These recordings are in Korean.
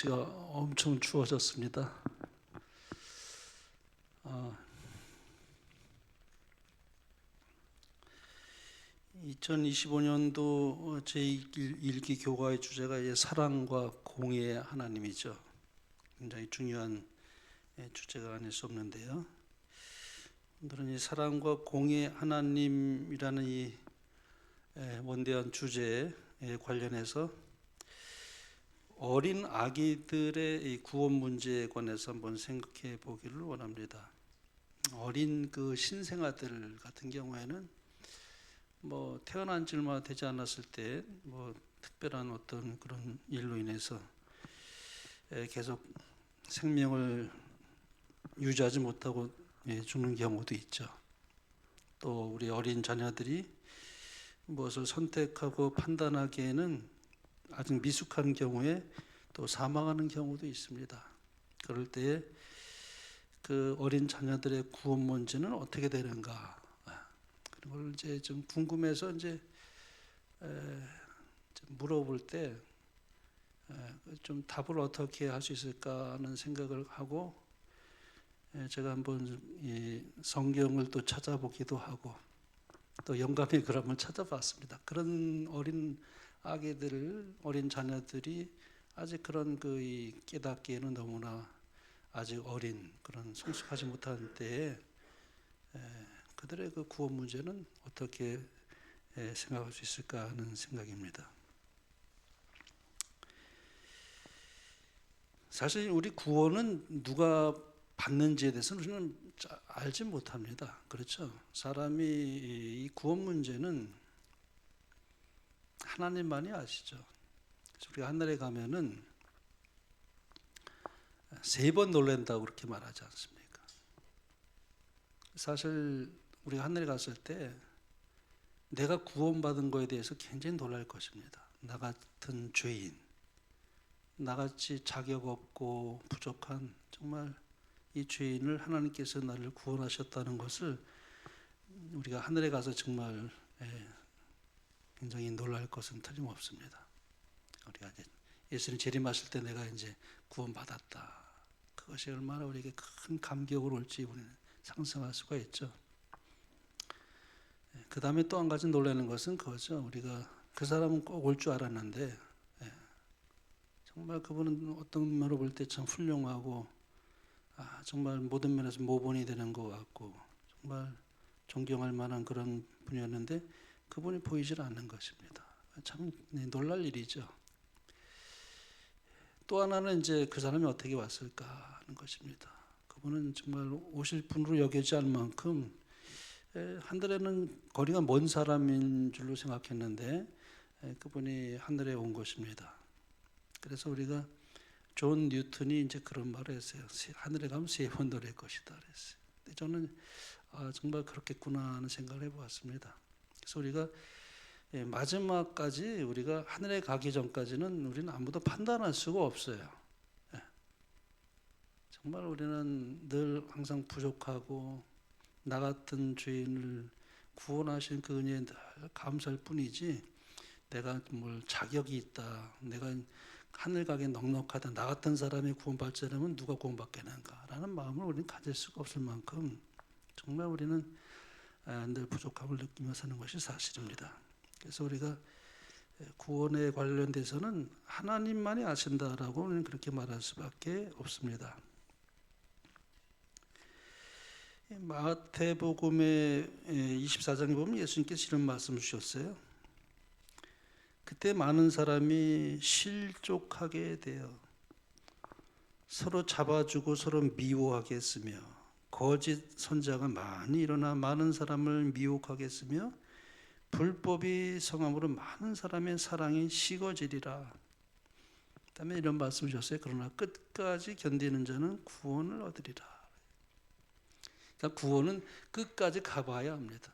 날씨가 엄청 추워졌습니다. 2025년도 제1기 교과의 주제가 이제 사랑과 공의의 하나님이죠. 굉장히 중요한 주제가 아닐 수 없는데요. 오늘은 이 사랑과 공의의 하나님이라는 이 원대한 주제에 관련해서 어린 아기들의 이 구원 문제에 관해서 한번 생각해 보기를 원합니다. 어린 그 신생아들 같은 경우에는 뭐 태어난 지 얼마 되지 않았을 때 뭐 특별한 어떤 그런 일로 인해서 계속 생명을 유지하지 못하고 죽는 경우도 있죠. 또 우리 어린 자녀들이 무엇을 선택하고 판단하기에는 아직 미숙한 경우에 또 사망하는 경우도 있습니다. 그럴 때에 그 어린 자녀들의 구원 문제는 어떻게 되는가? 그런 걸 이제 좀 궁금해서 이제 물어볼 때 좀 답을 어떻게 할 수 있을까 하는 생각을 하고 제가 한번 이 성경을 또 찾아보기도 하고 또 영감의 글 한번 찾아봤습니다. 그런 어린 아기들, 어린 자녀들이 아직 그런 그 깨닫기에는 너무나 아직 어린 그런 성숙하지 못한 때에 그들의 그 구원 문제는 어떻게 생각할 수 있을까 하는 생각입니다. 사실 우리 구원은 누가 받는지에 대해서는 우리는 알지 못합니다. 그렇죠? 사람이 이 구원 문제는 하나님만이 아시죠. 그래서 우리가 하늘에 가면은 3번 놀란다고 그렇게 말하지 않습니까? 사실 우리가 하늘에 갔을 때 내가 구원받은 거에 대해서 굉장히 놀랄 것입니다. 나 같은 죄인, 나같이 자격 없고 부족한 정말 이 죄인을 하나님께서 나를 구원하셨다는 것을 우리가 하늘에 가서 정말 굉장히 놀랄 것은 틀림없습니다. 우리가 이제 예수님 재림하실 때 내가 이제 구원받았다. 그것이 얼마나 우리에게 큰 감격을 올지 우리는 상상할 수가 있죠. 그 다음에 또 한 가지 놀라는 것은 그거죠. 우리가 그 사람은 꼭 올 줄 알았는데 정말 그분은 어떤 면으로 볼 때 참 훌륭하고 정말 모든 면에서 모본이 되는 것 같고 정말 존경할 만한 그런 분이었는데 그분이 보이질 않는 것입니다. 참 놀랄 일이죠. 또 하나는 이제 그 사람이 어떻게 왔을까 하는 것입니다. 그분은 정말 오실 분으로 여겨지지 않을 만큼 하늘에는 거리가 먼 사람인 줄로 생각했는데 그분이 하늘에 온 것입니다. 그래서 우리가 존 뉴턴이 이제 그런 말을 했어요. 하늘에 가면 3번 노래할 것이다 그랬어요. 근데 저는 정말 그렇겠구나 하는 생각을 해보았습니다. 그래서 우리가 마지막까지 우리가 하늘에 가기 전까지는 우리는 아무도 판단할 수가 없어요. 정말 우리는 늘 항상 부족하고 나 같은 죄인을 구원하신 그 은혜에 늘 감사할 뿐이지 내가 뭘 자격이 있다, 내가 하늘 가기 넉넉하다, 나 같은 사람이 구원받자면 누가 구원받겠는가 라는 마음을 우리는 가질 수가 없을 만큼 정말 우리는 늘 부족함을 느끼며 사는 것이 사실입니다. 그래서 우리가 구원에 관련돼서는 하나님만이 아신다라고 우리는 그렇게 말할 수밖에 없습니다. 마태복음의 24장에 보면 예수님께서 이런 말씀을 주셨어요. 그때 많은 사람이 실족하게 되어 서로 잡아주고 서로 미워하게 했으며 거짓 선자가 많이 일어나 많은 사람을 미혹하게 했으며 불법이 성함으로 많은 사람의 사랑이 식어지리라. 그다음에 이런 말씀을 주셨어요. 그러나 끝까지 견디는 자는 구원을 얻으리라. 그러니까 구원은 끝까지 가봐야 합니다.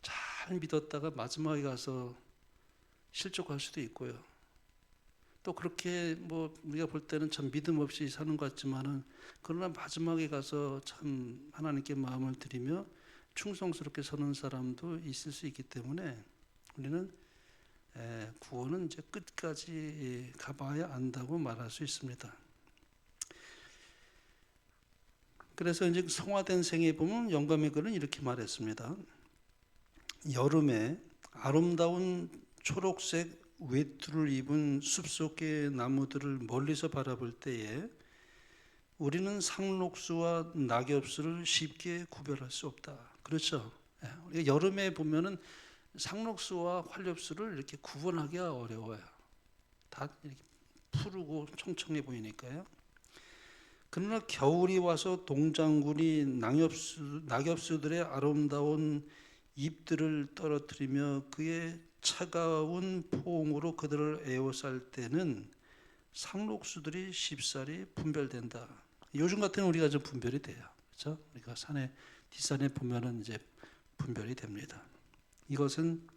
잘 믿었다가 마지막에 가서 실족할 수도 있고요. 또 그렇게 뭐 우리가 볼 때는 참 믿음 없이 사는 것 같지만은 그러나 마지막에 가서 참 하나님께 마음을 드리며 충성스럽게 서는 사람도 있을 수 있기 때문에 우리는 구원은 이제 끝까지 가봐야 안다고 말할 수 있습니다. 그래서 이제 성화된 생에 보면 영감의 글은 이렇게 말했습니다. 여름에 아름다운 초록색 외투를 입은 숲속의 나무들을 멀리서 바라볼 때에 우리는 상록수와 낙엽수를 쉽게 구별할 수 없다. 그렇죠? 우리가 여름에 보면은 상록수와 활엽수를 이렇게 구분하기가 어려워요. 다 이렇게 푸르고 청청해 보이니까요. 그러나 겨울이 와서 동장군이 낙엽수들의 아름다운 잎들을 떨어뜨리며 그의 차가운 포옹으로 그들을 에워쌀 때는 상록수들이 쉽사리 분별된다. 요즘 같은 우리가 좀 분별이 돼요. 그렇죠? 우리가 산에 뒷산에 보면은 이제 분별이 됩니다. 이것은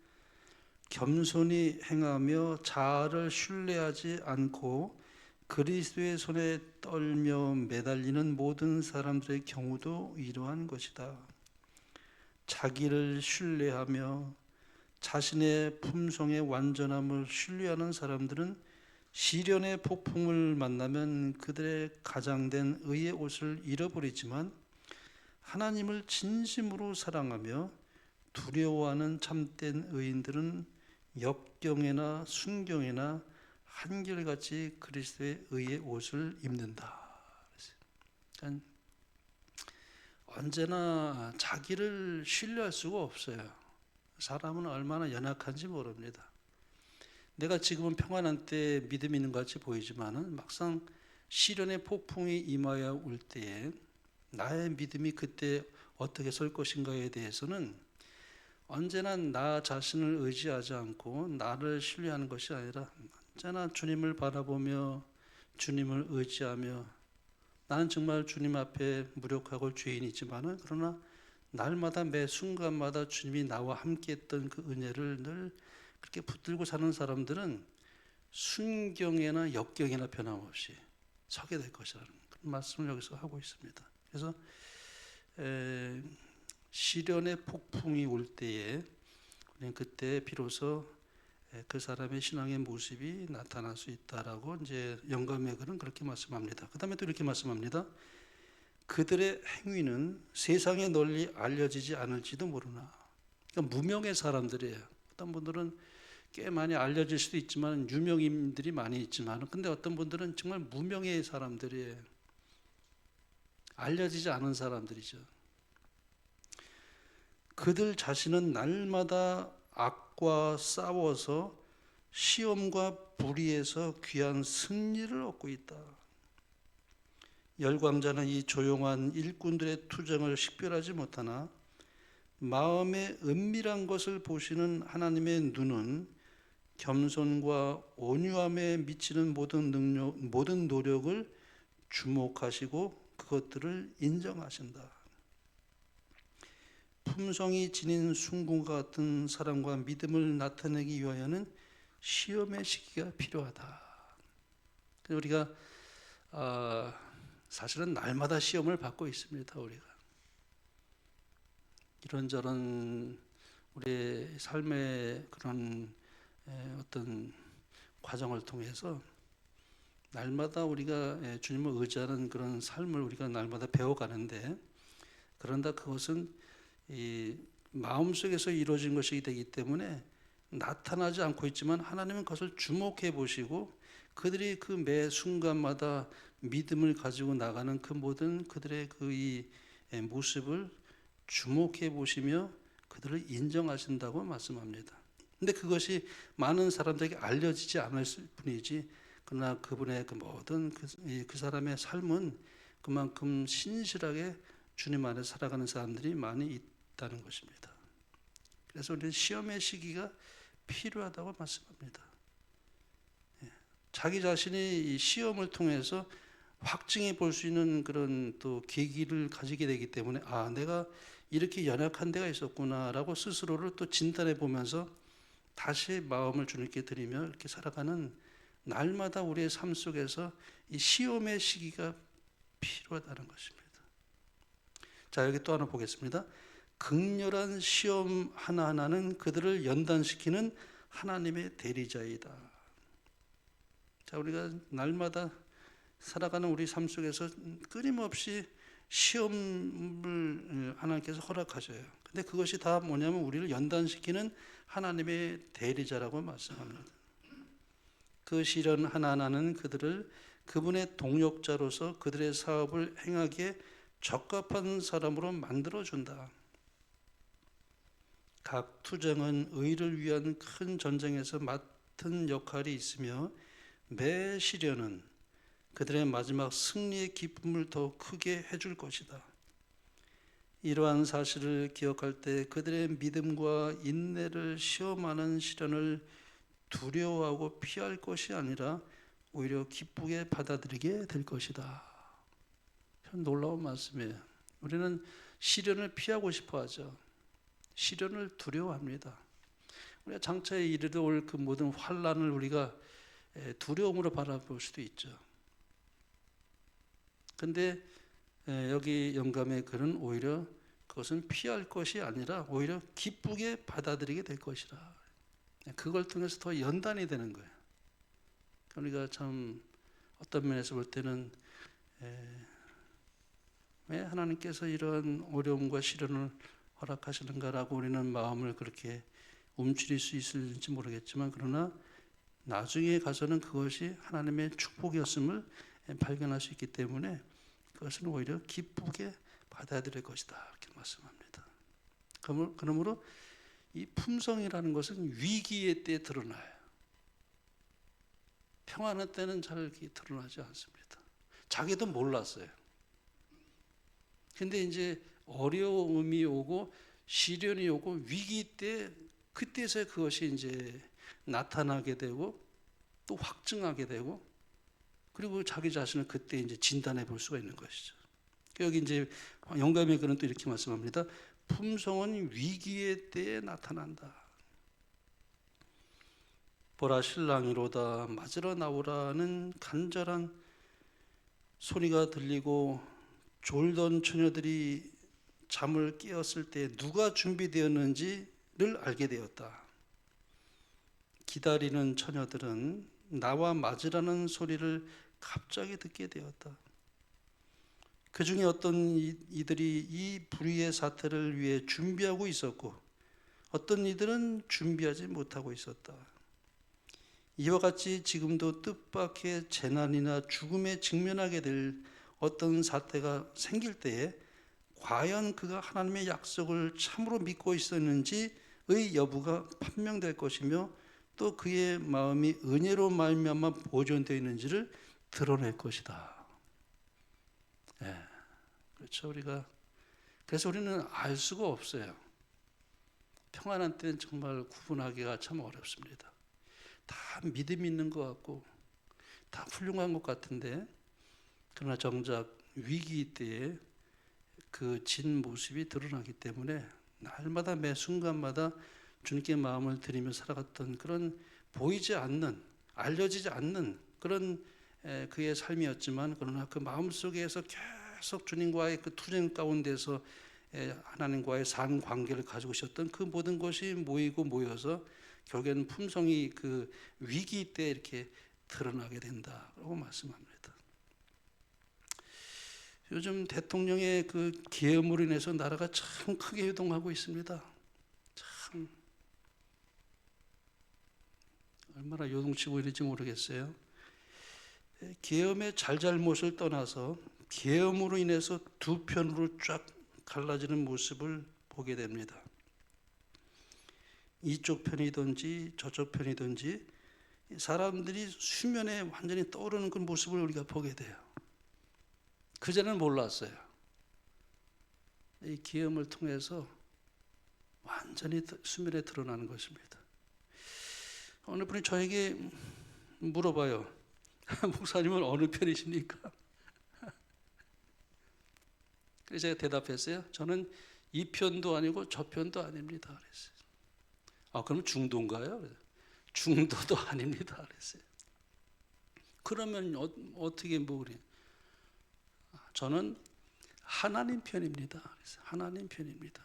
겸손히 행하며 자아를 신뢰하지 않고 그리스도의 손에 떨며 매달리는 모든 사람들의 경우도 이러한 것이다. 자기를 신뢰하며 자신의 품성의 완전함을 신뢰하는 사람들은 시련의 폭풍을 만나면 그들의 가장된 의의 옷을 잃어버리지만 하나님을 진심으로 사랑하며 두려워하는 참된 의인들은 역경이나 순경이나 한결같이 그리스도의 의의 옷을 입는다. 그러니까 언제나 자기를 신뢰할 수가 없어요. 사람은 얼마나 연약한지 모릅니다. 내가 지금은 평안한 때 믿음이 있는 것 같이 보이지만은 막상 시련의 폭풍이 임하여 올 때에 나의 믿음이 그때 어떻게 설 것인가에 대해서는 언제나 나 자신을 의지하지 않고 나를 신뢰하는 것이 아니라 언제나 주님을 바라보며 주님을 의지하며 나는 정말 주님 앞에 무력하고 죄인이지만은 그러나 날마다 매 순간마다 주님이 나와 함께했던 그 은혜를 늘 그렇게 붙들고 사는 사람들은 순경이나 역경이나 변함없이 서게 될 것이라는 그런 말씀을 여기서 하고 있습니다. 그래서 시련의 폭풍이 올 때에 우리는 그때 비로소 그 사람의 신앙의 모습이 나타날 수 있다라고 이제 영감의 글은 그렇게 말씀합니다. 그 다음에 또 이렇게 말씀합니다. 그들의 행위는 세상에 널리 알려지지 않을지도 모르나. 그러니까 무명의 사람들이에요. 어떤 분들은 꽤 많이 알려질 수도 있지만 유명인들이 많이 있지만 근데 어떤 분들은 정말 무명의 사람들이에요. 알려지지 않은 사람들이죠. 그들 자신은 날마다 악과 싸워서 시험과 불의에서 귀한 승리를 얻고 있다. 열광자는 이 조용한 일꾼들의 투정을 식별하지 못하나 마음의 은밀한 것을 보시는 하나님의 눈은 겸손과 온유함에 미치는 모든 노력을 주목하시고 그것들을 인정하신다. 품성이 지닌 순금과 같은 사랑과 믿음을 나타내기 위하여는 시험의 시기가 필요하다. 우리가 사실은 날마다 시험을 받고 있습니다. 우리가 이런저런 우리의 삶의 그런 어떤 과정을 통해서 날마다 우리가 주님을 의지하는 그런 삶을 우리가 날마다 배워가는데 그런다 그것은 이 마음속에서 이루어진 것이 되기 때문에 나타나지 않고 있지만 하나님은 그것을 주목해 보시고 그들이 그 매 순간마다 믿음을 가지고 나가는 그 모든 그들의 그 이 모습을 주목해 보시며 그들을 인정하신다고 말씀합니다. 근데 그것이 많은 사람들에게 알려지지 않을 뿐이지 그러나 그분의 그 모든 그 사람의 삶은 그만큼 신실하게 주님 안에 살아가는 사람들이 많이 있다는 것입니다. 그래서 우리는 시험의 시기가 필요하다고 말씀합니다. 자기 자신이 이 시험을 통해서 확증해 볼 수 있는 그런 또 계기를 가지게 되기 때문에 내가 이렇게 연약한 데가 있었구나라고 스스로를 또 진단해 보면서 다시 마음을 주님께 드리며 이렇게 살아가는 날마다 우리의 삶 속에서 이 시험의 시기가 필요하다는 것입니다. 자, 여기 또 하나 보겠습니다. 극렬한 시험 하나하나는 그들을 연단시키는 하나님의 대리자이다. 자, 우리가 날마다 살아가는 우리 삶 속에서 끊임없이 시험을 하나님께서 허락하셔요. 근데 그것이 다 뭐냐면 우리를 연단시키는 하나님의 대리자라고 말씀합니다. 그 시련 하나하나는 그들을 그분의 동역자로서 그들의 사업을 행하기에 적합한 사람으로 만들어준다. 각 투쟁은 의를 위한 큰 전쟁에서 맡은 역할이 있으며 매 시련은 그들의 마지막 승리의 기쁨을 더 크게 해줄 것이다. 이러한 사실을 기억할 때 그들의 믿음과 인내를 시험하는 시련을 두려워하고 피할 것이 아니라 오히려 기쁘게 받아들이게 될 것이다. 참 놀라운 말씀이에요. 우리는 시련을 피하고 싶어 하죠. 시련을 두려워합니다. 우리가 장차에 이르러 올 그 모든 환난을 우리가 두려움으로 바라볼 수도 있죠. 근데 여기 영감의 글은 오히려 그것은 피할 것이 아니라 오히려 기쁘게 받아들이게 될 것이라. 그걸 통해서 더 연단이 되는 거예요. 우리가 참 어떤 면에서 볼 때는 왜 하나님께서 이런 어려움과 시련을 허락하시는가라고 우리는 마음을 그렇게 움츠릴 수 있을지 모르겠지만, 그러나 나중에 가서는 그것이 하나님의 축복이었음을 발견할 수 있기 때문에 그것은 오히려 기쁘게 받아들일 것이다, 이렇게 말씀합니다. 그러므로 이 품성이라는 것은 위기의 때에 드러나요. 평안한 때는 잘 드러나지 않습니다. 자기도 몰랐어요. 근데 이제 어려움이 오고 시련이 오고 위기 때, 그때서 그것이 이제 나타나게 되고 또 확증하게 되고, 그리고 자기 자신을 그때 이제 진단해 볼 수가 있는 것이죠. 여기 이제 영감의 글은 또 이렇게 말씀합니다. 품성은 위기의 때에 나타난다. 보라, 신랑이로다, 맞으러 나오라는 간절한 소리가 들리고 졸던 처녀들이 잠을 깨었을 때 누가 준비되었는지를 알게 되었다. 기다리는 처녀들은 나와 맞으라는 소리를 갑자기 듣게 되었다. 그 중에 어떤 이들이 이 불의의 사태를 위해 준비하고 있었고, 어떤 이들은 준비하지 못하고 있었다. 이와 같이 지금도 뜻밖의 재난이나 죽음에 직면하게 될 어떤 사태가 생길 때에 과연 그가 하나님의 약속을 참으로 믿고 있었는지의 여부가 판명될 것이며, 또 그의 마음이 은혜로 말미암아 보존되어 있는지를 드러낼 것이다. 네, 그렇죠. 그래서 우리는 알 수가 없어요. 평안한 때는 정말 구분하기가 참 어렵습니다. 다 믿음이 있는 것 같고 다 훌륭한 것 같은데, 그러나 정작 위기 때에 그 진 모습이 드러나기 때문에 날마다 매 순간마다 주님께 마음을 드리며 살아갔던 그런 보이지 않는, 알려지지 않는 그런 그의 삶이었지만, 그러나 그 마음속에서 계속 주님과의 그 투쟁 가운데서 하나님과의 산 관계를 가지고 있었던 그 모든 것이 모이고 모여서 결국에는 품성이 그 위기 때 이렇게 드러나게 된다고 말씀합니다. 요즘 대통령의 그 계엄으로 인해서 나라가 참 크게 요동하고 있습니다. 참 얼마나 요동치고 이럴지 모르겠어요. 계엄의 잘잘못을 떠나서 계엄으로 인해서 두 편으로 쫙 갈라지는 모습을 보게 됩니다. 이쪽 편이든지 저쪽 편이든지 사람들이 수면에 완전히 떠오르는 그 모습을 우리가 보게 돼요. 그전에는 몰랐어요. 이 계엄을 통해서 완전히 수면에 드러나는 것입니다. 어느 분이 저에게 물어봐요. 목사님은 어느 편이십니까? 그래서 제가 대답했어요. 저는 이 편도 아니고 저 편도 아닙니다. 그랬어요. 아, 그럼 중도인가요? 중도도 아닙니다. 그랬어요. 그러면 어떻게 그래? 저는 하나님 편입니다. 그래서 하나님 편입니다.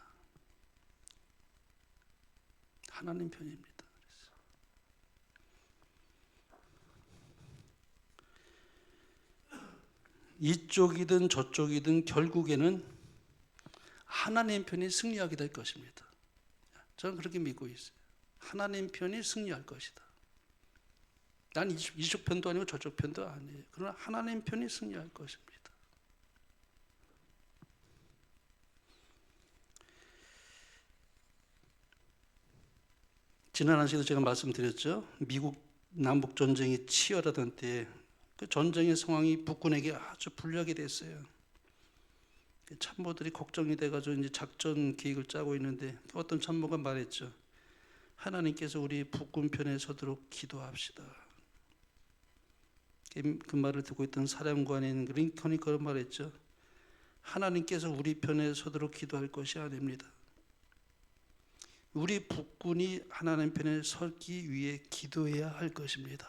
하나님 편입니다. 그래서 이쪽이든 저쪽이든 결국에는 하나님 편이 승리하게 될 것입니다. 저는 그렇게 믿고 있어요. 하나님 편이 승리할 것이다. 난 이쪽 편도 아니고 저쪽 편도 아니에요. 그러나 하나님 편이 승리할 것입니다. 지난 한 시간에 제가 말씀드렸죠. 미국 남북 전쟁이 치열하던 때에 그 전쟁의 상황이 북군에게 아주 불리하게 됐어요. 참모들이 걱정이 돼가지고 이제 작전 계획을 짜고 있는데 어떤 참모가 말했죠. 하나님께서 우리 북군 편에 서도록 기도합시다. 그 말을 듣고 있던 사령관인 링컨이 그런 말했죠. 하나님께서 우리 편에 서도록 기도할 것이 아닙니다. 우리 북군이 하나님 편에 서기 위해 기도해야 할 것입니다.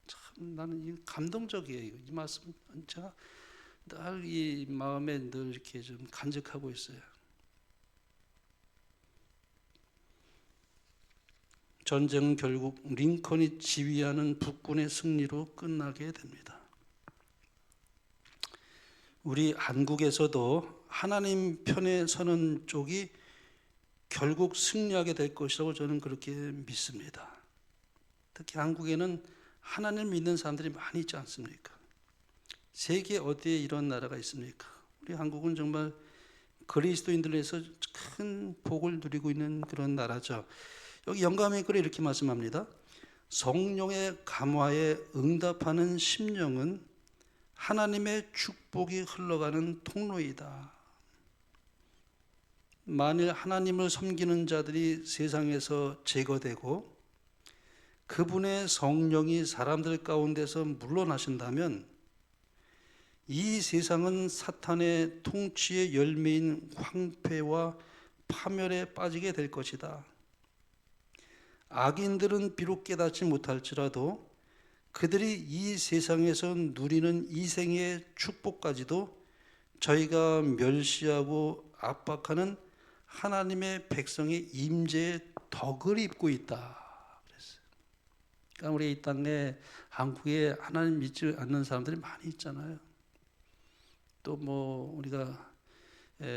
참 나는 감동적이에요. 이 말씀 제가 늘 이 마음에 늘 이렇게 좀 간직하고 있어요. 전쟁은 결국 링컨이 지휘하는 북군의 승리로 끝나게 됩니다. 우리 한국에서도 하나님 편에 서는 쪽이 결국 승리하게 될 것이라고 저는 그렇게 믿습니다. 특히 한국에는 하나님을 믿는 사람들이 많이 있지 않습니까? 세계 어디에 이런 나라가 있습니까? 우리 한국은 정말 그리스도인들에서 큰 복을 누리고 있는 그런 나라죠. 여기 영감의 글에 이렇게 말씀합니다. 성령의 감화에 응답하는 심령은 하나님의 축복이 흘러가는 통로이다. 만일 하나님을 섬기는 자들이 세상에서 제거되고 그분의 성령이 사람들 가운데서 물러나신다면 이 세상은 사탄의 통치의 열매인 황폐와 파멸에 빠지게 될 것이다. 악인들은 비록 깨닫지 못할지라도 그들이 이 세상에서 누리는 이생의 축복까지도 저희가 멸시하고 압박하는 하나님의 백성의 임재의 덕을 입고 있다. 그랬어요. 그러니까 우리 이 땅에 한국에 하나님 믿지 않는 사람들이 많이 있잖아요. 또 뭐 우리가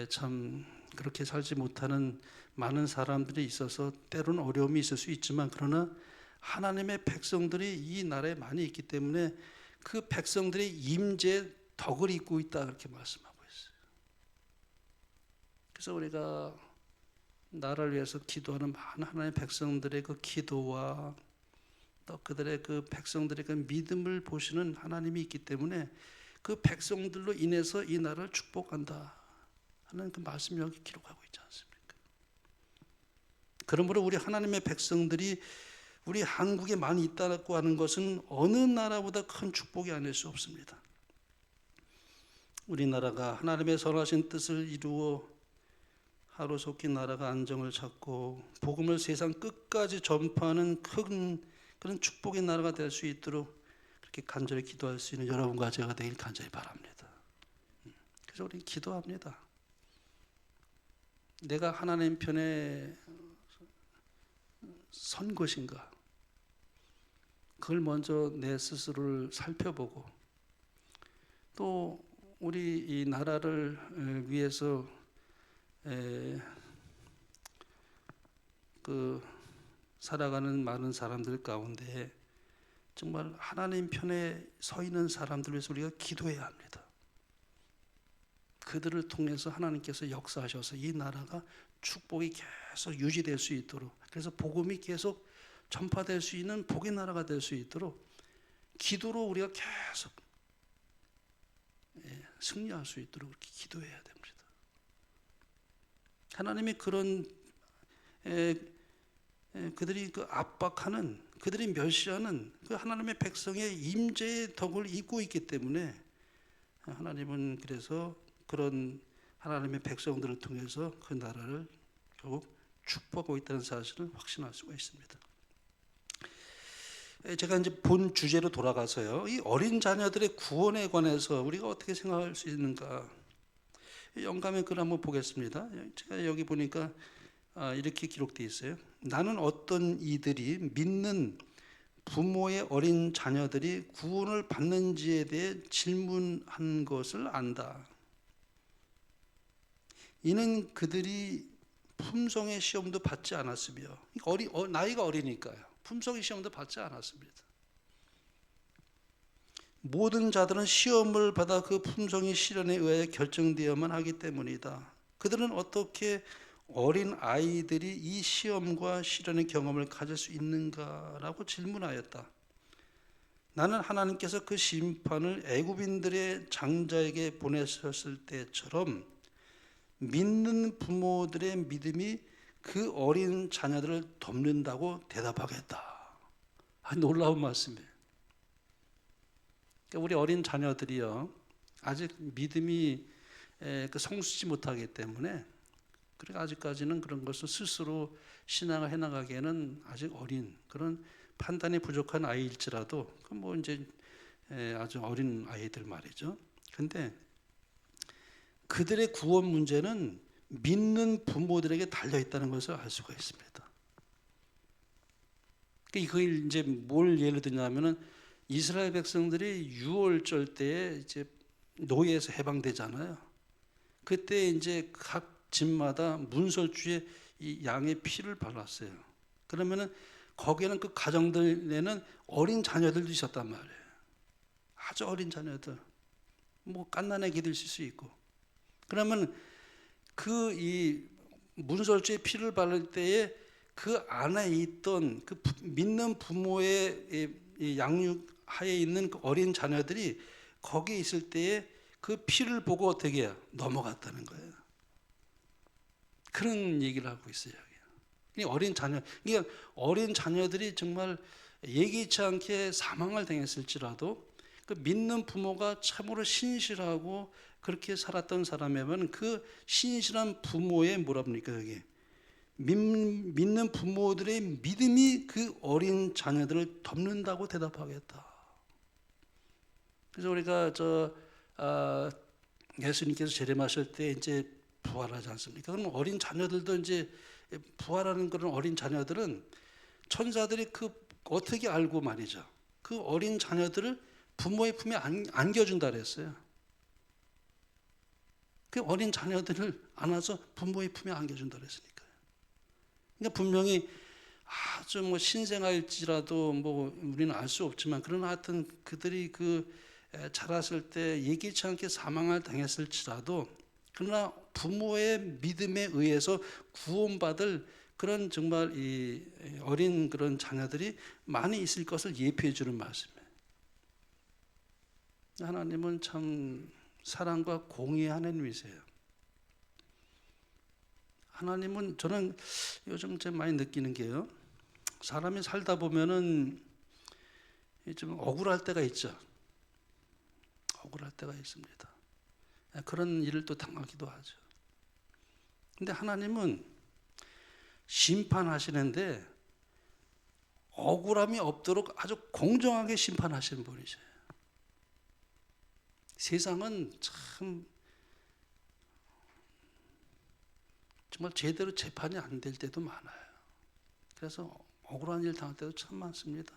참 그렇게 살지 못하는 많은 사람들이 있어서 때로는 어려움이 있을 수 있지만 그러나 하나님의 백성들이 이 나라에 많이 있기 때문에 그 백성들의 임재의 덕을 입고 있다 그렇게 말씀하고 있어요. 그래서 우리가 나라를 위해서 기도하는 많은 하나님의 백성들의 그 기도와 또 그들의 그 백성들의 그 믿음을 보시는 하나님이 있기 때문에 그 백성들로 인해서 이 나라를 축복한다 하는 그 말씀이 여기 기록하고 있지 않습니까? 그러므로 우리 하나님의 백성들이 우리 한국에 많이 있다고 하는 것은 어느 나라보다 큰 축복이 아닐 수 없습니다. 우리나라가 하나님의 선하신 뜻을 이루어 하루속히 나라가 안정을 찾고 복음을 세상 끝까지 전파하는 큰 그런 축복의 나라가 될 수 있도록 그렇게 간절히 기도할 수 있는 여러분과 제가 되길 간절히 바랍니다. 그래서 우리는 기도합니다. 내가 하나님 편에 선 것인가? 그걸 먼저 내 스스로를 살펴보고 또 우리 이 나라를 위해서 그 살아가는 많은 사람들 가운데 정말 하나님 편에 서 있는 사람들 위해서 우리가 기도해야 합니다. 그들을 통해서 하나님께서 역사하셔서 이 나라가 축복이 계속 유지될 수 있도록 그래서 복음이 계속 전파될 수 있는 복의 나라가 될 수 있도록 기도로 우리가 계속 승리할 수 있도록 그렇게 기도해야 됩니다. 하나님이 그런 그들이 그 압박하는 그들이 멸시하는 그 하나님의 백성의 임재의 덕을 입고 있기 때문에 하나님은 그래서 그런 하나님의 백성들을 통해서 그 나라를 결국 축복하고 있다는 사실을 확신할 수가 있습니다. 제가 이제 본 주제로 돌아가서요. 이 어린 자녀들의 구원에 관해서 우리가 어떻게 생각할 수 있는가? 영감의 글 한번 보겠습니다. 제가 여기 보니까 이렇게 기록되어 있어요. 나는 어떤 이들이 믿는 부모의 어린 자녀들이 구원을 받는지에 대해 질문한 것을 안다. 이는 그들이 품성의 시험도 받지 않았으며, 나이가 어리니까요. 품성의 시험도 받지 않았습니다. 모든 자들은 시험을 받아 그 품성의 시련에 의해 결정되어야만 하기 때문이다. 그들은 어떻게 어린 아이들이 이 시험과 시련의 경험을 가질 수 있는가라고 질문하였다. 나는 하나님께서 그 심판을 애굽인들의 장자에게 보내셨을 때처럼 믿는 부모들의 믿음이 그 어린 자녀들을 돕는다고 대답하겠다. 놀라운 말씀이에요. 그러니까 우리 어린 자녀들이요, 아직 믿음이 성숙지 못하기 때문에, 그러니까 아직까지는 그런 것을 스스로 신앙을 해나가기에는 아직 어린, 그런 판단이 부족한 아이일지라도, 뭐 이제 아주 어린 아이들 말이죠. 근데 그들의 구원 문제는 믿는 부모들에게 달려 있다는 것을 알 수가 있습니다. 그걸 이제 뭘 예를 드냐면은, 이스라엘 백성들이 유월절 때에 이제 노예에서 해방되잖아요. 그때 이제 각 집마다 문설주에 이 양의 피를 발랐어요. 그러면은 거기에는 그 가정들에는 어린 자녀들도 있었단 말이에요. 아주 어린 자녀들, 뭐 갓난아기도 있을 수 있고. 그러면 그 이 문설주에 피를 바를 때에 그 안에 있던 그 믿는 부모의 양육하에 있는 그 어린 자녀들이 거기에 있을 때에 그 피를 보고 어떻게 해요? 넘어갔다는 거예요. 그런 얘기를 하고 있어요. 어린 자녀, 그러니까 어린 자녀들이 정말 예기치 않게 사망을 당했을지라도 그 믿는 부모가 참으로 신실하고 그렇게 살았던 사람이면 그 신실한 부모의 뭐라 합니까 여기 믿는 부모들의 믿음이 그 어린 자녀들을 돕는다고 대답하겠다. 그래서 우리가 예수님께서 재림하실 때 이제 부활하지 않습니까? 그럼 어린 자녀들도 이제 부활하는 그런 어린 자녀들은 천사들이 그 어떻게 알고 말이죠. 그 어린 자녀들을 부모의 품에 안겨준다 그랬어요. 그 어린 자녀들을 안아서 부모의 품에 안겨준다 그랬으니까요. 그러니까 분명히 아주 뭐 신생아일지라도 뭐 우리는 알 수 없지만 그러나 하여튼 그들이 그 자랐을 때 예기치 않게 사망을 당했을지라도 그러나 부모의 믿음에 의해서 구원받을 그런 정말 이 어린 그런 자녀들이 많이 있을 것을 예표해 주는 말씀이에요. 하나님은 참 사랑과 공의의 하나님이세요. 하나님은 저는 요즘 좀 많이 느끼는 게요. 사람이 살다 보면은 좀 억울할 때가 있죠. 억울할 때가 있습니다. 그런 일을 또 당하기도 하죠. 근데 하나님은 심판하시는데 억울함이 없도록 아주 공정하게 심판하시는 분이세요. 세상은 참 정말 제대로 재판이 안 될 때도 많아요. 그래서 억울한 일 당할 때도 참 많습니다.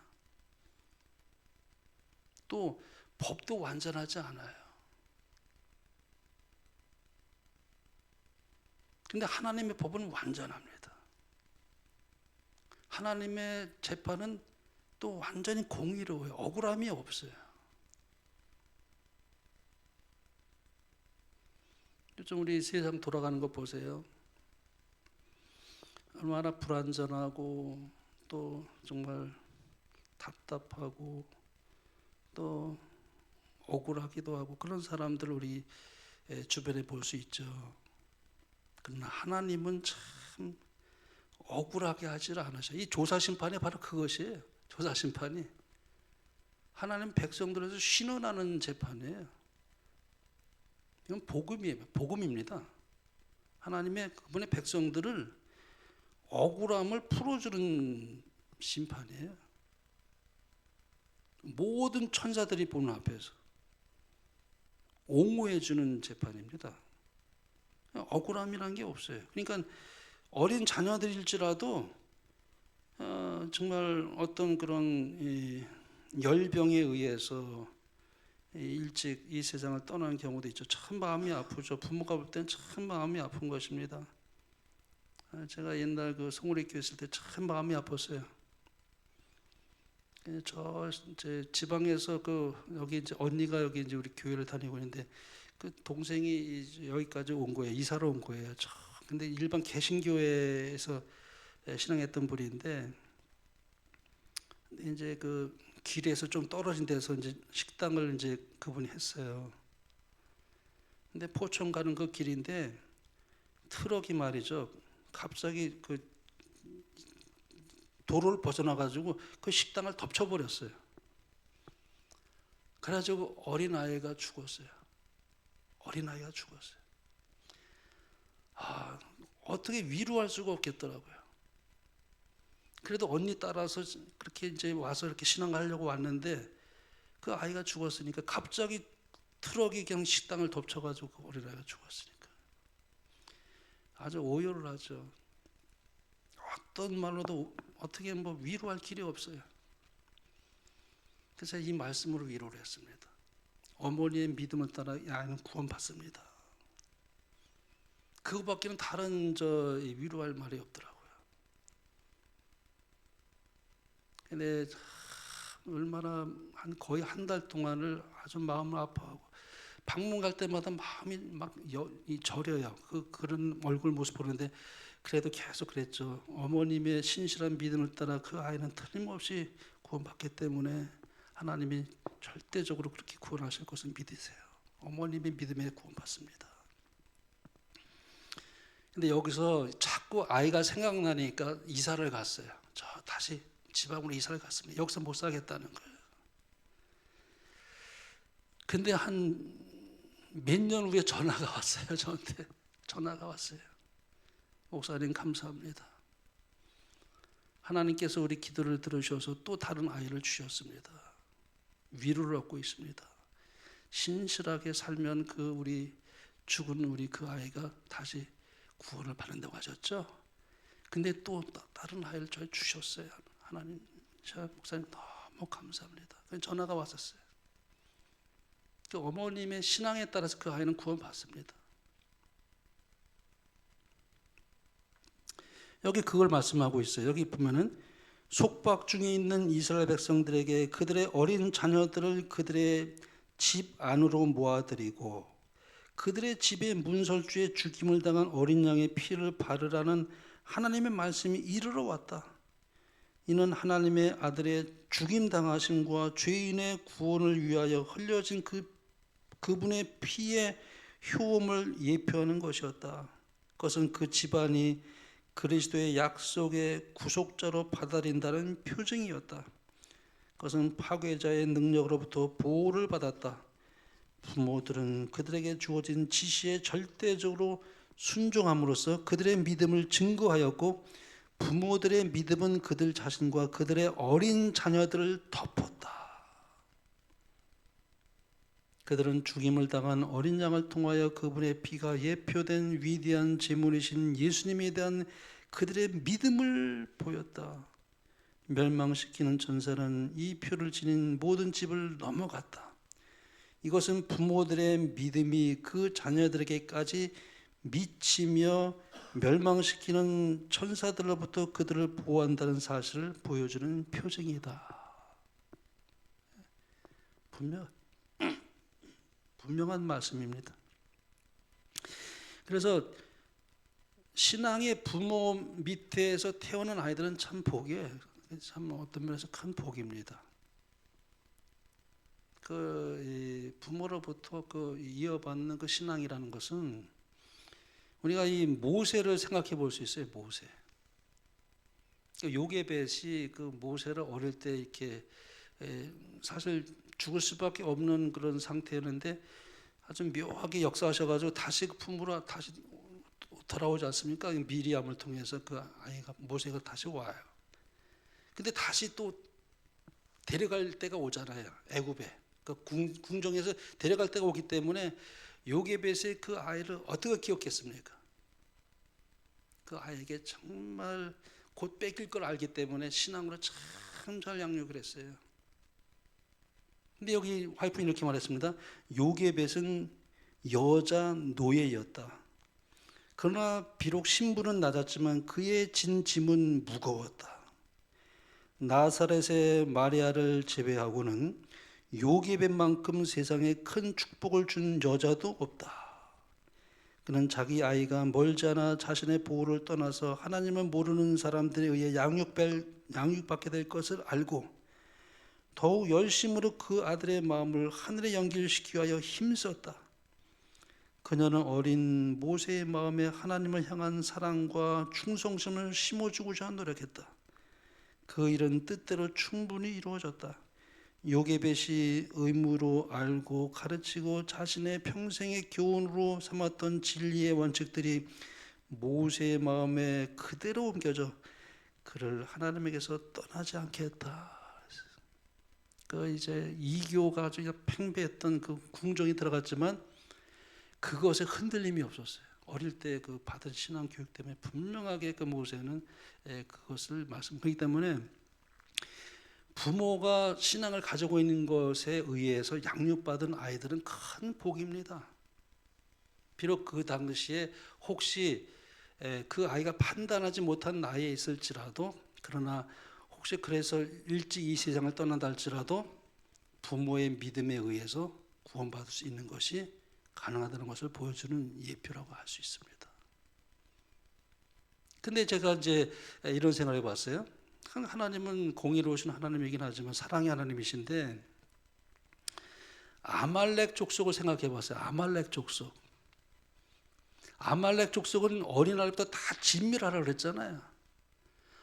또 법도 완전하지 않아요. 근데 하나님의 법은 완전합니다. 하나님의 재판은 또 완전히 공의로워요. 억울함이 없어요. 요즘 우리 세상 돌아가는 거 보세요. 얼마나 불안전하고 또 정말 답답하고 또 억울하기도 하고 그런 사람들 우리 주변에 볼 수 있죠. 그러나 하나님은 참 억울하게 하질 않으셔요. 이 조사심판이 바로 그것이에요. 조사심판이 하나님 백성들에서 신원하는 재판이에요. 이건 복음이에요. 복음입니다. 하나님의 그분의 백성들을 억울함을 풀어주는 심판이에요. 모든 천사들이 보는 앞에서 옹호해주는 재판입니다. 억울함이란 게 없어요. 그러니까 어린 자녀들일지라도 정말 어떤 그런 열병에 의해서 일찍 이 세상을 떠나는 경우도 있죠. 참 마음이 아프죠. 부모가 볼 땐 참 마음이 아픈 것입니다. 제가 옛날 그 송우리 교회 있을 때 참 마음이 아팠어요. 저 이제 지방에서 그 여기 이제 언니가 여기 이제 우리 교회를 다니고 있는데 그 동생이 여기까지 온 거예요. 이사를 온 거예요. 근데 일반 개신교회에서 신앙했던 분인데 이제 그 길에서 좀 떨어진 데서 이제 식당을 이제 그분이 했어요. 근데 포천 가는 그 길인데 트럭이 말이죠. 갑자기 그 도로를 벗어나 가지고 그 식당을 덮쳐버렸어요. 그래가지고 어린 아이가 죽었어요. 어린 아이가 죽었어요. 어떻게 위로할 수가 없겠더라고요. 그래도 언니 따라서 그렇게 이제 와서 이렇게 신앙하려고 왔는데 그 아이가 죽었으니까 갑자기 트럭이 그냥 식당을 덮쳐가지고 그 어린아이가 죽었으니까 아주 오열을 하죠. 어떤 말로도 어떻게 뭐 위로할 길이 없어요. 그래서 이 말씀으로 위로를 했습니다. 어머니의 믿음을 따라 이 아이는 구원받습니다. 그거밖에는 다른 위로할 말이 없더라고요. 근데 얼마나 거의 한 달 동안을 아주 마음을 아파하고 방문 갈 때마다 마음이 막 저려요. 그런 얼굴 모습 보는데 그래도 계속 그랬죠. 어머님의 신실한 믿음을 따라 그 아이는 틀림없이 구원받기 때문에 하나님이 절대적으로 그렇게 구원하실 것을 믿으세요. 어머님의 믿음에 구원받습니다. 근데 여기서 자꾸 아이가 생각나니까 이사를 갔어요. 저 다시 지방으로 이사를 갔습니다. 여기서 못 살겠다는 거예요. 근데 한 몇 년 후에 전화가 왔어요. 저한테 전화가 왔어요. 목사님 감사합니다. 하나님께서 우리 기도를 들으셔서 또 다른 아이를 주셨습니다. 위로를 얻고 있습니다. 신실하게 살면 우리 죽은 우리 그 아이가 다시 구원을 받는다고 하셨죠. 근데 또 다른 아이를 저희 주셨어요. 하나님, 저 목사님 너무 감사합니다. 전화가 왔었어요. 그 어머님의 신앙에 따라서 그 아이는 구원받습니다. 여기 그걸 말씀하고 있어요. 여기 보면은 속박 중에 있는 이스라엘 백성들에게 그들의 어린 자녀들을 그들의 집 안으로 모아들이고 그들의 집의 문설주에 죽임을 당한 어린 양의 피를 바르라는 하나님의 말씀이 이르러 왔다. 이는 하나님의 아들의 죽임 당하심과 죄인의 구원을 위하여 흘려진 그분의 피의 효험을 예표하는 것이었다. 그것은 그 집안이 그리스도의 약속의 구속자로 받아들인다는 표징이었다. 그것은 파괴자의 능력으로부터 보호를 받았다. 부모들은 그들에게 주어진 지시에 절대적으로 순종함으로써 그들의 믿음을 증거하였고 부모들의 믿음은 그들 자신과 그들의 어린 자녀들을 덮었다. 그들은 죽임을 당한 어린 양을 통하여 그분의 피가 예표된 위대한 제물이신 예수님에 대한 그들의 믿음을 보였다. 멸망시키는 전사는 이 표를 지닌 모든 집을 넘어갔다. 이것은 부모들의 믿음이 그 자녀들에게까지 미치며 멸망시키는 천사들로부터 그들을 보호한다는 사실을 보여주는 표징이다. 분명한 말씀입니다. 그래서 신앙의 부모 밑에서 태어난 아이들은 참 복이에요. 참 어떤 면에서 큰 복입니다. 부모로부터 이어받는 그 신앙이라는 것은 우리가 이 모세를 생각해 볼 수 있어요. 모세. 요게벳이 그 모세를 어릴 때 이렇게 사실 죽을 수밖에 없는 그런 상태였는데 아주 묘하게 역사하셔가지고 다시 그 품으로 다시 돌아오지 않습니까? 미리암을 통해서 그 아이가 모세가 다시 와요. 근데 다시 또 데려갈 때가 오잖아요. 애굽에 그 궁정에서 데려갈 때가 오기 때문에 요게벳의 그 아이를 어떻게 기억했습니까? 그 아이에게 정말 곧 뺏길 걸 알기 때문에 신앙으로 참 잘 양육을 했어요. 근데 여기 와이프는 이렇게 말했습니다. 요게벳은 여자 노예였다. 그러나 비록 신분은 낮았지만 그의 진 짐은 무거웠다. 나사렛의 마리아를 제외하고는 요게벳만큼 세상에 큰 축복을 준 여자도 없다. 그는 자기 아이가 멀지 않아 자신의 보호를 떠나서 하나님을 모르는 사람들에 의해 양육받게 될 것을 알고 더욱 열심으로 그 아들의 마음을 하늘에 연결시키기 위하여 힘썼다. 그녀는 어린 모세의 마음에 하나님을 향한 사랑과 충성심을 심어주고자 노력했다. 그 일은 뜻대로 충분히 이루어졌다. 요게벳이 의무로 알고 가르치고 자신의 평생의 교훈으로 삼았던 진리의 원칙들이 모세의 마음에 그대로 옮겨져 그를 하나님에게서 떠나지 않게 했다. 그 이제 이교가 아주 팽배했던 그 궁정이 들어갔지만 그것에 흔들림이 없었어요. 어릴 때 그 받은 신앙 교육 때문에 분명하게 그 모세는 그것을 말씀하기 때문에 부모가 신앙을 가지고 있는 것에 의해서 양육받은 아이들은 큰 복입니다. 비록 그 당시에 혹시 그 아이가 판단하지 못한 나이에 있을지라도, 그러나 혹시 그래서 일찍 이 세상을 떠난다 할지라도 부모의 믿음에 의해서 구원받을 수 있는 것이 가능하다는 것을 보여주는 예표라고 할 수 있습니다. 근데 제가 이제 이런 생각을 해봤어요. 하나님은 공의로우신 하나님이긴 하지만 사랑의 하나님이신데 아말렉 족속을 생각해 봤어요. 아말렉 족속. 아말렉 족속은 어린아이부터 다 진멸하라고 그랬잖아요.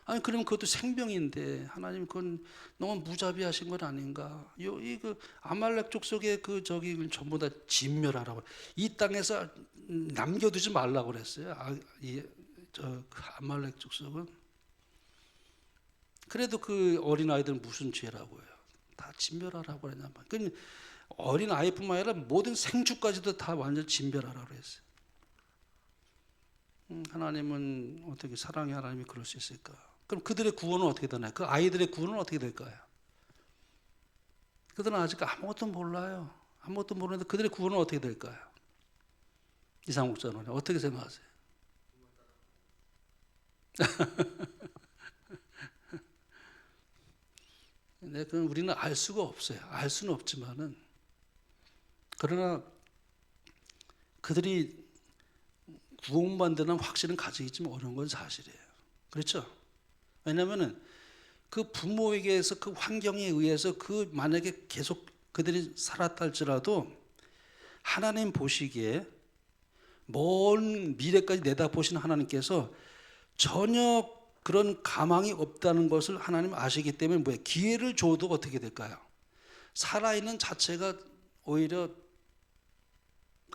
아니 그러면 그것도 생명인데 하나님 그건 너무 무자비하신 건 아닌가? 그 아말렉 족속의 그 저기 전부 다 진멸하라고. 이 땅에서 남겨두지 말라고 그랬어요. 그 아말렉 족속은. 그래도 그 어린아이들은 무슨 죄라고 해요? 다 진멸하라고 그랬단 말이에요. 그 어린아이뿐만 아니라 모든 생주까지도 다 완전 진멸하라고 했어요. 하나님은 어떻게 사랑의 하나님이 그럴 수 있을까? 그럼 그들의 구원은 어떻게 되나요? 그 아이들의 구원은 어떻게 될까요? 그들은 아직 아무것도 몰라요. 아무것도 모르는데 그들의 구원은 어떻게 될까요? 이상욱 전원이 어떻게 생각하세요? 네, 그건 우리는 알 수가 없어요. 알 수는 없지만은 그러나 그들이 구원받는다는 확신은 가지기좀 어려운 건 사실이에요. 그렇죠? 왜냐하면은 그 부모에게서 그 환경에 의해서 그 만약에 계속 그들이 살았다 할지라도 하나님 보시기에 먼 미래까지 내다보시는 하나님께서 전혀 그런 가망이 없다는 것을 하나님 아시기 때문에 뭐예요? 기회를 줘도 어떻게 될까요? 살아있는 자체가 오히려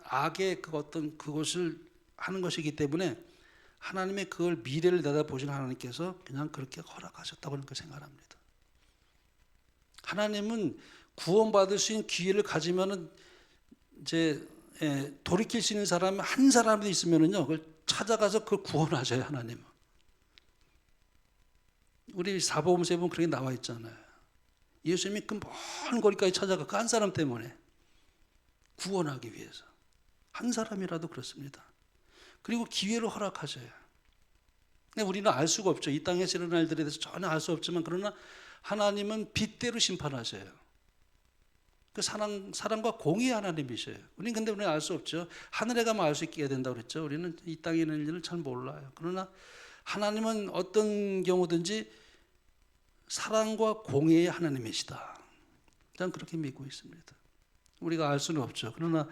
악의 그 어떤 그것을 하는 것이기 때문에 하나님의 그걸 미래를 내다보시는 하나님께서 그냥 그렇게 허락하셨다고 생각합니다. 하나님은 구원받을 수 있는 기회를 가지면은 이제 돌이킬 수 있는 사람 한 사람이 있으면은요, 그걸 찾아가서 그걸 구원하셔요, 하나님은. 우리 사복음서에 보면 그렇게 나와 있잖아요. 예수님이 그 먼 거리까지 찾아가 그 한 사람 때문에 구원하기 위해서 한 사람이라도 그렇습니다. 그리고 기회를 허락하셔요. 우리는 알 수가 없죠. 이 땅에서 일어날 일들에 대해서 전혀 알 수 없지만 그러나 하나님은 빗대로 심판하셔요. 그 사랑과 공의의 하나님이셔요. 우리는 알 수 없죠. 하늘에 가면 알 수 있게 된다고 그랬죠. 우리는 이 땅에 있는 일을 잘 몰라요. 그러나 하나님은 어떤 경우든지 사랑과 공의의 하나님이시다. 저는 그렇게 믿고 있습니다. 우리가 알 수는 없죠. 그러나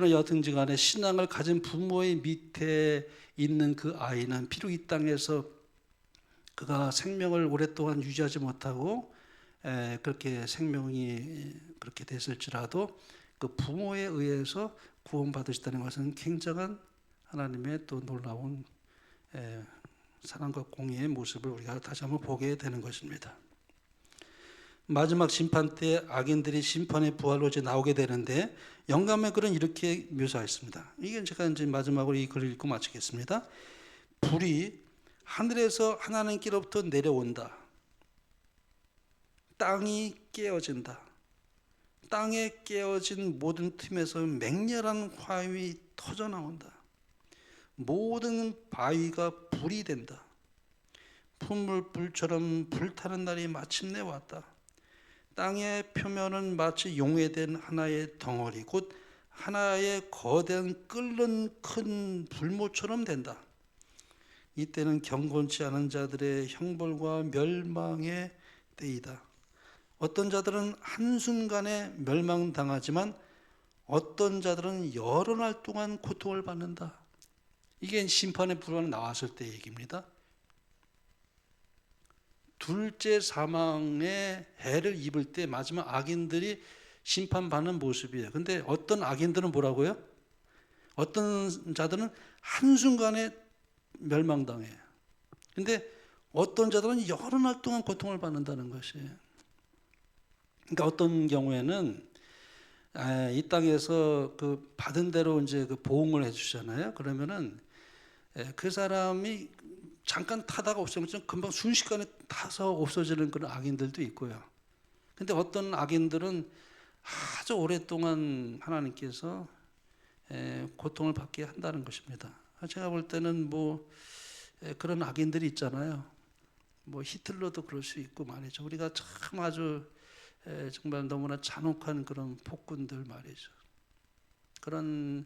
여튼지 간에 신앙을 가진 부모의 밑에 있는 그 아이는 비록 이 땅에서 그가 생명을 오랫동안 유지하지 못하고 그렇게 생명이 그렇게 됐을지라도 그 부모에 의해서 구원받으시다는 것은 굉장한 하나님의 또 놀라운 사랑과 공의의 모습을 우리가 다시 한번 보게 되는 것입니다. 마지막 심판 때 악인들이 심판의 부활로 이제 나오게 되는데 영감의 글은 이렇게 묘사했습니다. 이게 제가 이제 마지막으로 이 글을 읽고 마치겠습니다. 불이 하늘에서 하나님께로부터 내려온다. 땅이 깨어진다. 땅에 깨어진 모든 틈에서 맹렬한 화염이 터져 나온다. 모든 바위가 불이 된다. 풀물불처럼 불타는 날이 마침내 왔다. 땅의 표면은 마치 용해된 하나의 덩어리, 곧 하나의 거대한 끓는 큰 불모처럼 된다. 이때는 경건치 않은 자들의 형벌과 멸망의 때이다. 어떤 자들은 한순간에 멸망당하지만 어떤 자들은 여러 날 동안 고통을 받는다. 이게 심판의 불안이 나왔을 때 얘기입니다. 둘째 사망의 해를 입을 때 마지막 악인들이 심판받는 모습이에요. 근데 어떤 악인들은 뭐라고요? 어떤 자들은 한순간에 멸망당해요. 근데 어떤 자들은 여러 날 동안 고통을 받는다는 것이에요. 그러니까 어떤 경우에는 이 땅에서 그 받은 대로 이제 그 보응을 해주잖아요. 그러면은 그 사람이 잠깐 타다가 없어지면 금방 순식간에 타서 없어지는 그런 악인들도 있고요. 근데 어떤 악인들은 아주 오랫동안 하나님께서 고통을 받게 한다는 것입니다. 제가 볼 때는 뭐 그런 악인들이 있잖아요. 뭐 히틀러도 그럴 수 있고 말이죠. 우리가 참 아주 정말 너무나 잔혹한 그런 폭군들 말이죠. 그런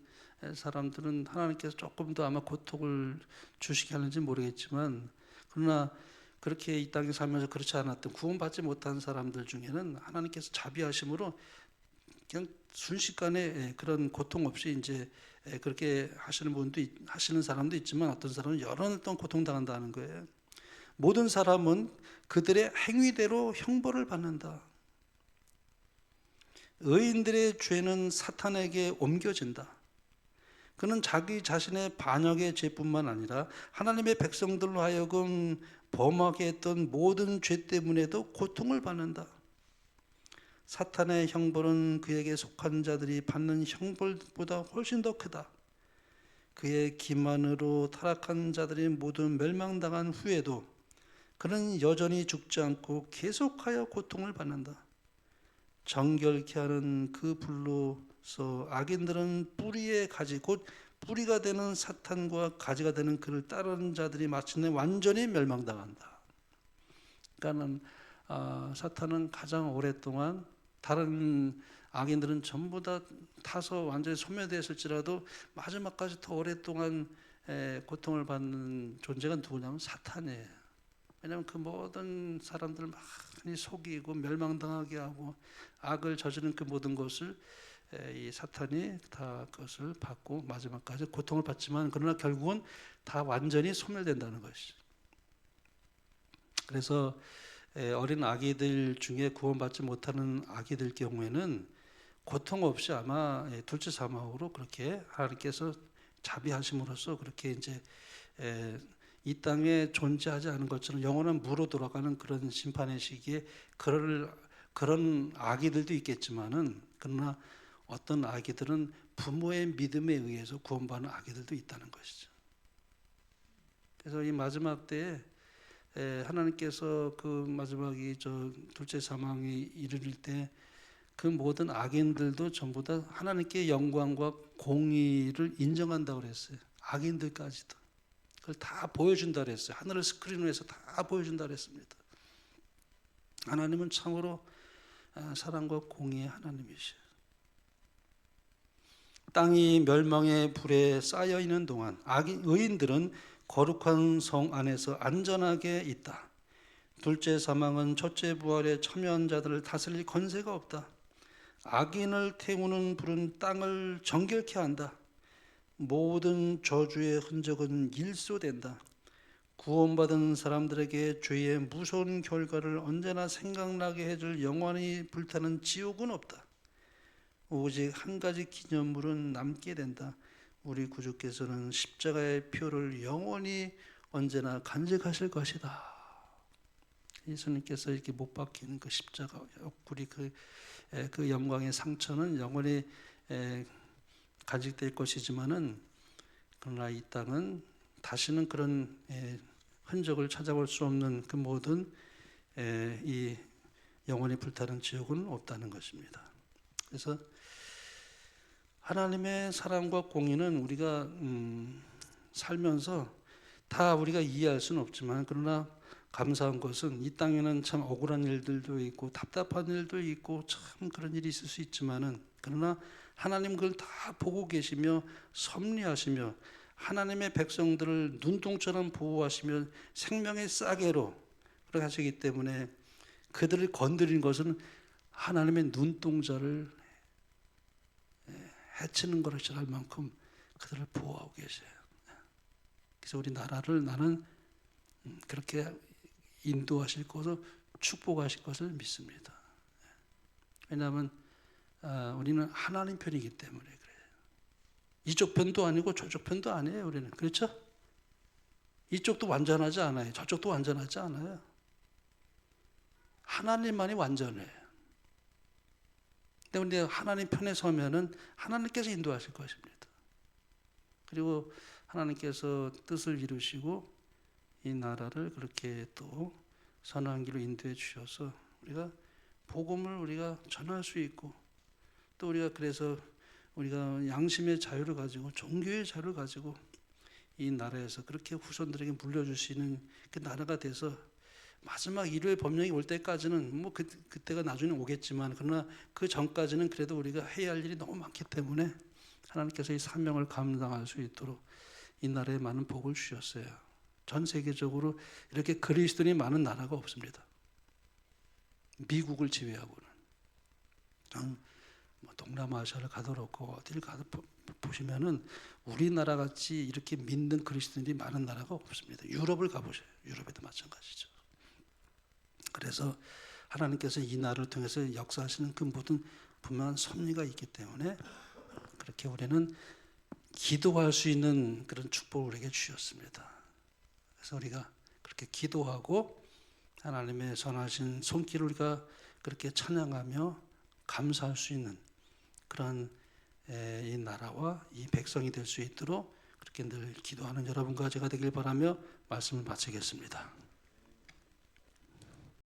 사람들은 하나님께서 조금 더 아마 고통을 주시게 하는지 모르겠지만, 그러나 그렇게 이 땅에 살면서 그렇지 않았던 구원받지 못한 사람들 중에는 하나님께서 자비하심으로 그냥 순식간에 그런 고통 없이 이제 그렇게 하시는 사람도 있지만, 어떤 사람은 여러 날 동안 고통당한다는 거예요. 모든 사람은 그들의 행위대로 형벌을 받는다. 의인들의 죄는 사탄에게 옮겨진다. 그는 자기 자신의 반역의 죄뿐만 아니라 하나님의 백성들로 하여금 범하게 했던 모든 죄 때문에도 고통을 받는다. 사탄의 형벌은 그에게 속한 자들이 받는 형벌보다 훨씬 더 크다. 그의 기만으로 타락한 자들이 모두 멸망당한 후에도 그는 여전히 죽지 않고 계속하여 고통을 받는다. 정결케 하는 그 불로서 악인들은 뿌리의 가지, 곧 뿌리가 되는 사탄과 가지가 되는 그를 따르는 자들이 마침내 완전히 멸망당한다. 그러니까 사탄은 가장 오랫동안, 다른 악인들은 전부 다 타서 완전히 소멸되었을지라도 마지막까지 더 오랫동안 고통을 받는 존재가 누구냐면 사탄이에요. 왜냐하면 그 모든 사람들을 많이 속이고 멸망당하게 하고 악을 저지른 그 모든 것을 이 사탄이 다 그것을 받고 마지막까지 고통을 받지만, 그러나 결국은 다 완전히 소멸된다는 것이죠. 그래서 어린 아기들 중에 구원받지 못하는 아기들 경우에는 고통 없이 아마 둘째 사망으로 그렇게 하나님께서 자비하심으로써 그렇게 이제 이 땅에 존재하지 않은 것처럼 영원한 무로 돌아가는 그런 심판의 시기에 그런 아기들도 있겠지만은, 그러나 어떤 아기들은 부모의 믿음에 의해서 구원받는 아기들도 있다는 것이죠. 그래서 이 마지막 때에 하나님께서 그 마지막이 둘째 사망이 이르를 때 그 모든 악인들도 전부 다 하나님께 영광과 공의를 인정한다고 그랬어요. 악인들까지도. 그걸 다 보여준다 그랬어요. 하늘을 스크린으로 해서 다 보여준다 그랬습니다. 하나님은 참으로 사랑과 공의의 하나님이시죠. 땅이 멸망의 불에 쌓여 있는 동안 의인들은 거룩한 성 안에서 안전하게 있다. 둘째 사망은 첫째 부활에 참여한 자들을 다스릴 권세가 없다. 악인을 태우는 불은 땅을 정결케 한다. 모든 저주의 흔적은 일소된다. 구원받은 사람들에게 죄의 무서운 결과를 언제나 생각나게 해줄 영원히 불타는 지옥은 없다. 오직 한 가지 기념물은 남게 된다. 우리 구주께서는 십자가의 표를 영원히 언제나 간직하실 것이다. 예수님께서 이렇게 못 박힌 그 십자가 옆구리 그 영광의 상처는 영원히 간직될 것이지만은, 그러나 이 땅은 다시는 그런 흔적을 찾아볼 수 없는 그 모든 이 영원히 불타는 지옥은 없다는 것입니다. 그래서 하나님의 사랑과 공의는 우리가 살면서 다 우리가 이해할 수는 없지만, 그러나 감사한 것은 이 땅에는 참 억울한 일들도 있고 답답한 일도 있고 참 그런 일이 있을 수 있지만은, 그러나 하나님 그걸 다 보고 계시며 섭리하시며 하나님의 백성들을 눈동처럼 보호하시며 생명의 싸개로 그렇게 하시기 때문에 그들을 건드린 것은 하나님의 눈동자를 해치는 것이라 할 만큼 그들을 보호하고 계셔요. 그래서 우리 나라를 나는 그렇게 인도하실 것을, 축복하실 것을 믿습니다. 왜냐하면 우리는 하나님 편이기 때문에 그래요. 이쪽 편도 아니고 저쪽 편도 아니에요. 우리는. 그렇죠? 이쪽도 완전하지 않아요. 저쪽도 완전하지 않아요. 하나님만이 완전해요. 근데 하나님 편에 서면은 하나님께서 인도하실 것입니다. 그리고 하나님께서 뜻을 이루시고 이 나라를 그렇게 또 선한 길로 인도해 주셔서 우리가 복음을 우리가 전할 수 있고, 또 우리가 그래서 우리가 양심의 자유를 가지고 종교의 자유를 가지고 이 나라에서 그렇게 후손들에게 물려줄 수 있는 그 나라가 돼서 마지막 일요일 법령이 올 때까지는 뭐 그때가 나중에 오겠지만, 그러나 그 전까지는 그래도 우리가 해야 할 일이 너무 많기 때문에 하나님께서 이 사명을 감당할 수 있도록 이 나라에 많은 복을 주셨어요. 전 세계적으로 이렇게 그리스도인이 많은 나라가 없습니다. 미국을 제외하고는. 뭐 동남아시아를 가더라도 어디를 가도 보시면은 우리나라 같이 이렇게 믿는 그리스도인이 많은 나라가 없습니다. 유럽을 가보세요. 유럽에도 마찬가지죠. 그래서 하나님께서 이 나라를 통해서 역사하시는 그 모든 분명한 섭리가 있기 때문에 그렇게 우리는 기도할 수 있는 그런 축복을 우리에게 주셨습니다. 그래서 우리가 그렇게 기도하고 하나님의 선하신 손길을 우리가 그렇게 찬양하며 감사할 수 있는 그런 이 나라와 이 백성이 될 수 있도록 그렇게 늘 기도하는 여러분과 제가 되길 바라며 말씀을 마치겠습니다.